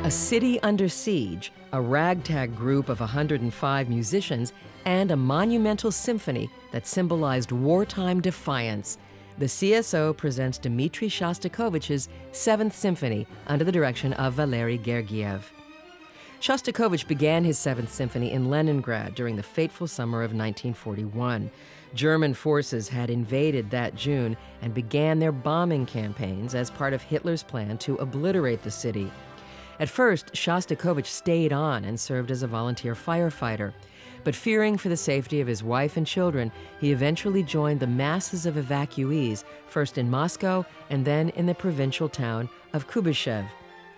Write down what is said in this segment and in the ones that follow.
A city under siege, a ragtag group of 105 musicians, and a monumental symphony that symbolized wartime defiance. The CSO presents Dmitri Shostakovich's Seventh Symphony under the direction of Valery Gergiev. Shostakovich began his Seventh Symphony in Leningrad during the fateful summer of 1941. German forces had invaded that June and began their bombing campaigns as part of Hitler's plan to obliterate the city. At first, Shostakovich stayed on and served as a volunteer firefighter. But fearing for the safety of his wife and children, he eventually joined the masses of evacuees, first in Moscow and then in the provincial town of Kubyshev.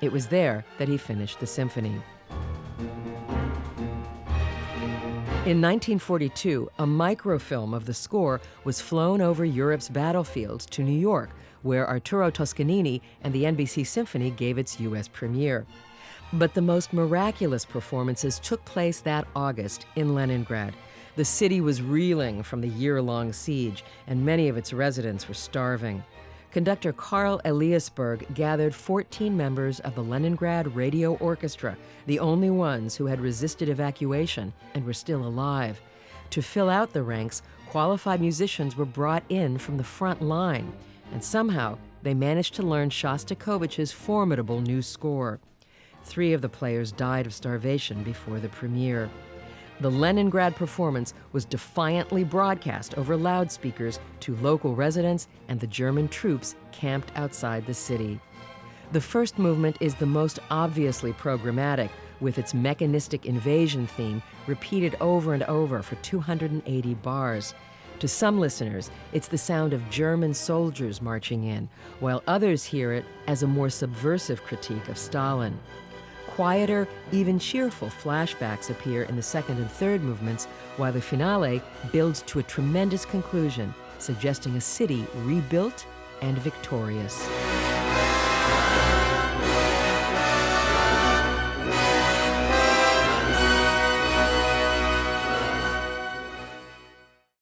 It was there that he finished the symphony. In 1942, a microfilm of the score was flown over Europe's battlefields to New York, where Arturo Toscanini and the NBC Symphony gave its U.S. premiere. But the most miraculous performances took place that August in Leningrad. The city was reeling from the year-long siege, and many of its residents were starving. Conductor Karl Eliasberg gathered 14 members of the Leningrad Radio Orchestra, the only ones who had resisted evacuation and were still alive. To fill out the ranks, qualified musicians were brought in from the front line, and somehow they managed to learn Shostakovich's formidable new score. 3 of the players died of starvation before the premiere. The Leningrad performance was defiantly broadcast over loudspeakers to local residents and the German troops camped outside the city. The first movement is the most obviously programmatic, with its mechanistic invasion theme repeated over and over for 280 bars. To some listeners, it's the sound of German soldiers marching in, while others hear it as a more subversive critique of Stalin. Quieter, even cheerful flashbacks appear in the second and third movements, while the finale builds to a tremendous conclusion, suggesting a city rebuilt and victorious.